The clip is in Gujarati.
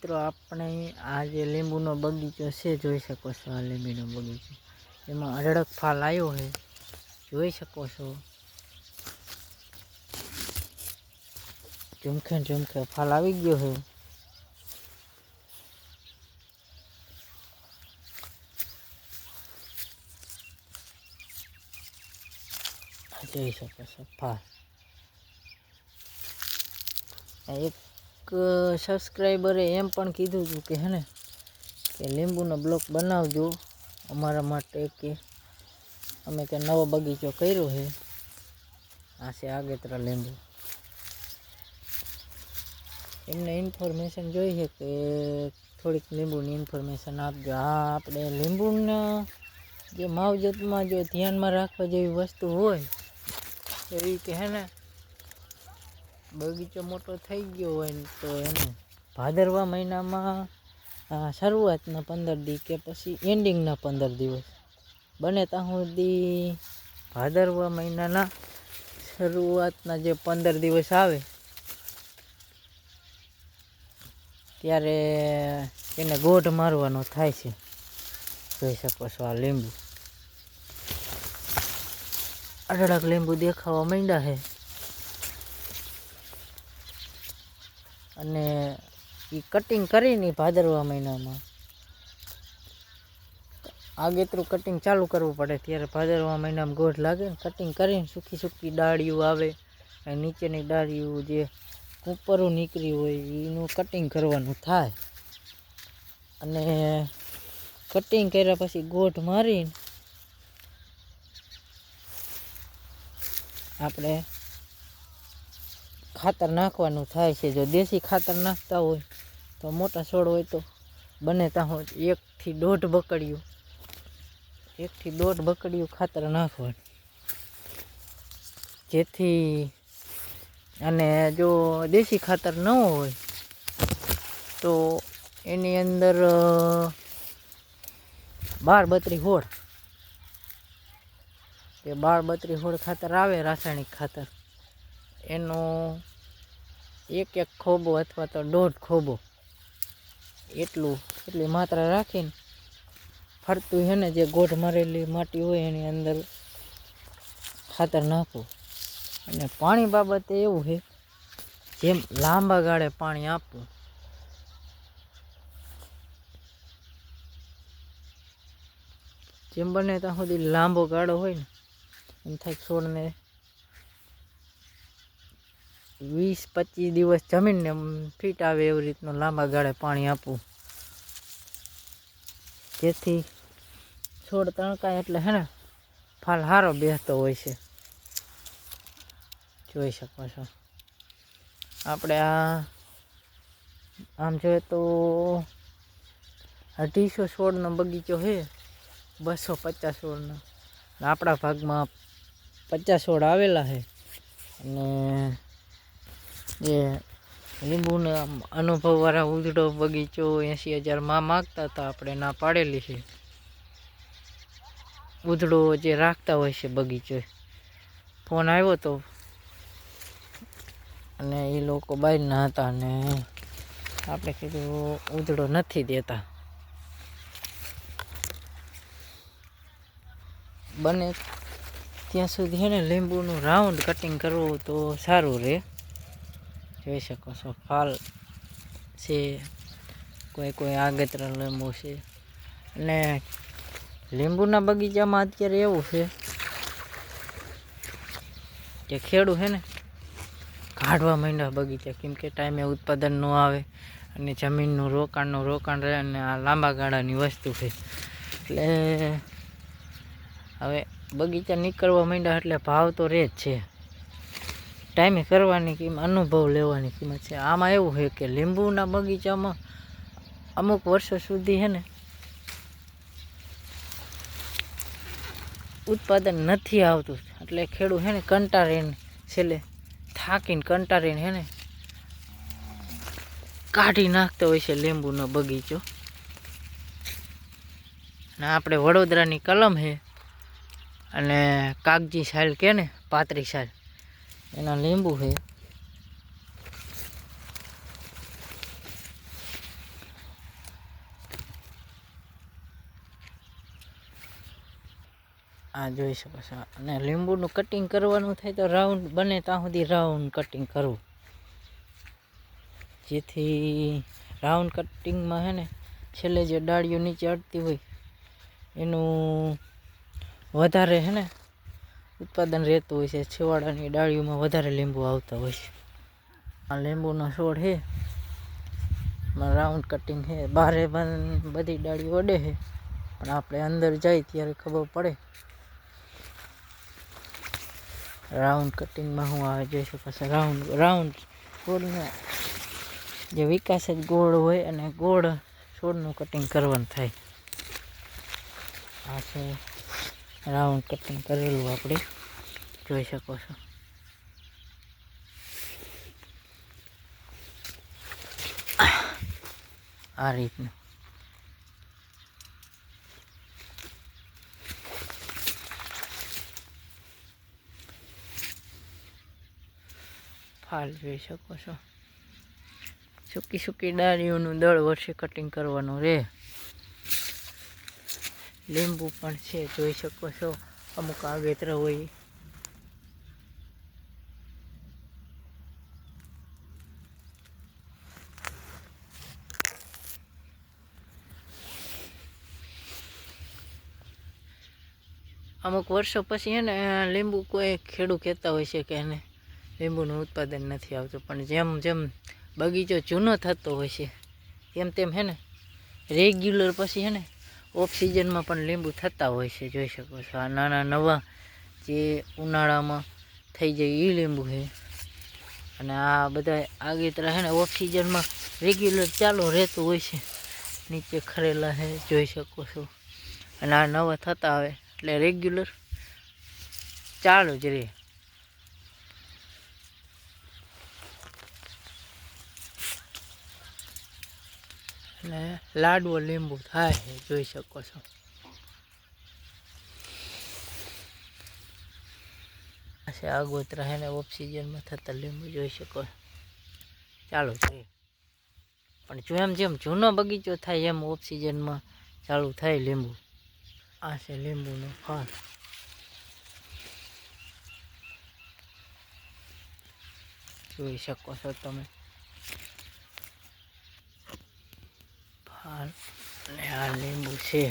મિત્રો આપણે આ જે લીંબુનો બગીચો છે જોઈ શકો છો। આ લીંબીનો બગીચો એમાં અઢળક ફાલ આવ્યો છે, જોઈ શકો છો। ઝુમખે ફાલ આવી ગયો છે। જોઈ શકો છો ફાલ। એક સબસ્ક્રાઈબરે એમ પણ કીધું હતું કે હે ને કે લીંબુનો બ્લોક બનાવજો અમારા માટે, કે અમે કે નવો બગીચો કર્યો છે। આ છે આગેતરા લીંબુ। એમને ઇન્ફોર્મેશન જોઈ છે કે થોડીક લીંબુની ઇન્ફોર્મેશન આપજો। આ આપણે લીંબુના જે માવજતમાં જો ધ્યાનમાં રાખવા જેવી વસ્તુ હોય એવી કે હે ને બગીચો મોટો થઈ ગયો હોય ને તો એને ભાદરવા મહિનામાં શરૂઆતના 15 દી કે પછી એન્ડિંગના 15 દિવસ બને ત્યાં સુધી ભાદરવા મહિનાના શરૂઆતના જે 15 દિવસ આવે ત્યારે એને ગોઢ મારવાનો થાય છે। જોઈ શકો છો આ લીંબુ અઢળક લીંબુ દેખાવા માંડ્યા છે અને એ કટિંગ કરીને ભાદરવા મહિનામાં આગેતરું કટિંગ ચાલુ કરવું પડે ત્યારે ભાદરવા મહિનામાં ગોઢ લાગે ને કટિંગ કરીને સૂકી ડાળીઓ આવે અને નીચેની ડાળીઓ જે કૂપરું નીકળી હોય એનું કટિંગ કરવાનું થાય અને કટિંગ કર્યા પછી ગોઢ મારીને આપણે ખાતર નાખવાનું થાય છે। જો દેશી ખાતર નાખતા હોય તો મોટા છોડ હોય તો બને ત્યાં હોય 1 થી 1.5 બકડીયું ખાતર નાખવાનું, જેથી અને જો દેશી ખાતર ન હોય તો એની અંદર 12-32 હોળ કે 12-32 હોળ ખાતર આવે રાસાયણિક ખાતર, એનો એક ખોબો અથવા તો 1.5 ખોબો એટલી માત્રા રાખીને ફરતું છે ને જે ગોઠ મારેલી માટી હોય એની અંદર ખાતર નાખવું। અને પાણી બાબતે એવું છે જેમ લાંબા ગાળે પાણી આપવું, જેમ બને ત્યાં સુધી લાંબો ગાળો હોય ને એમ થાય છોડને 20-25 દિવસ જમીનને ફીટ આવે એવી રીતનું લાંબા ગાળે પાણી આપવું, જેથી છોડ તણકાય એટલે હે ને ફાલ સારો બેસતો હોય છે। જોઈ શકો છો આપણે આમ જોઈએ તો 250 છોડનો બગીચો છે, 250 છોડનો। આપણા ભાગમાં 50 છોડ આવેલા છે અને જે લીંબુના અનુભવવાળા ઉધડો બગીચો 80,000 માગતા હતા, આપણે ના પાડેલી છે। ઉધડો જે રાખતા હોય છે બગીચો, ફોન આવ્યો તો અને એ લોકો બહારના હતા અને આપણે કીધું ઉધડો નથી દેતા, બને ત્યાં સુધી છે ને લીંબુનું રાઉન્ડ કટિંગ કરવું તો સારું રહે। જોઈ શકો છો ફાલ છે, કોઈ આગેતરા લીંબુ છે। અને લીંબુના બગીચામાં અત્યારે એવું છે કે ખેડૂત છે ને કાઢવા માંડ્યા બગીચા, કેમ કે ટાઈમે ઉત્પાદન ન આવે અને જમીનનું રોકાણ રહે અને આ લાંબા ગાળાની વસ્તુ છે, એટલે હવે બગીચા નીકળવા માંડ્યા એટલે ભાવ તો રહે જ છે। ટાઈમે કરવાની કિંમત, અનુભવ લેવાની કિંમત છે। આમાં એવું છે કે લીંબુના બગીચામાં અમુક વર્ષો સુધી છે ને ઉત્પાદન નથી આવતું, એટલે ખેડૂત છે ને કંટાળીને છેલ્લે થાકીને કંટાળીને છે ને કાઢી નાખતો હોય છે લીંબુનો બગીચો। અને આપણે વડોદરાની કલમ છે અને કાગજી સાલ કે ને પાતરી સાલ એના લીંબુ છે। આ જોઈ શકો છો. અને લીંબુનું કટિંગ કરવાનું થાય તો રાઉન્ડ બને ત્યાં સુધી રાઉન્ડ કટિંગ કરવું, જેથી રાઉન્ડ કટિંગમાં હે ને છેલ્લે જે ડાળીઓ નીચે અડતી હોય એનું વધારે હે ને ઉત્પાદન રહેતું હોય છે. છેવાડાની ડાળીઓમાં વધારે લીંબુ આવતા હોય છે. આ લીંબુનો છોડ છે, રાઉન્ડ કટિંગ છે. બારે બધી ડાળીઓ અડે છે, પણ આપણે અંદર જાય ત્યારે ખબર પડે રાઉન્ડ કટિંગમાં શું આવે. જોઈ શકો છો રાઉન્ડ છોડનો જે વિકાસ જ ગોળ હોય અને ગોળ છોડનું કટિંગ કરવાનું થાય. આ છે રાઉન્ડ કટિંગ કરેલું આપણે જોઈ શકો છો. આ રીતનું ફાલ જોઈ શકો છો. સૂકી ડાળીઓનું દર વર્ષે કટિંગ કરવાનું રહે. લીંબુ પણ છે જોઈ શકો છો. અમુક આગેતરા હોય અમુક વર્ષો પછી હે ને લીંબુ કોઈ ખેડૂત કહેતા હોય છે કે એને લીંબુનું ઉત્પાદન નથી આવતું, પણ જેમ જેમ બગીચો જૂનો થતો હોય છે તેમ તેમ હે ને રેગ્યુલર પછી હે ને ઓફ સિઝનમાં પણ લીંબુ થતા હોય છે. જોઈ શકો છો. આ નાના નવા જે ઉનાળામાં થઈ જાય એ લીંબુ છે. અને આ બધા આગેતરા છે ને ઓફ સિઝનમાં રેગ્યુલર ચાલુ રહેતું હોય છે. નીચે ખરેલા છે જોઈ શકો છો. અને આ નવા થતા આવે એટલે રેગ્યુલર ચાલુ જ રહે. અને લાડવો લીંબુ થાય છે જોઈ શકો છો. આગોતરા હે ને ઓફ સિઝનમાં થતા લીંબુ જોઈ શકો ચાલુ છે. પણ જેમ જેમ જૂનો બગીચો થાય એમ ઓફ સિઝનમાં ચાલુ થાય લીંબુ. આ છે લીંબુનો ફાલ જોઈ શકો છો તમે. ફાલ અને આ લીંબુ છે.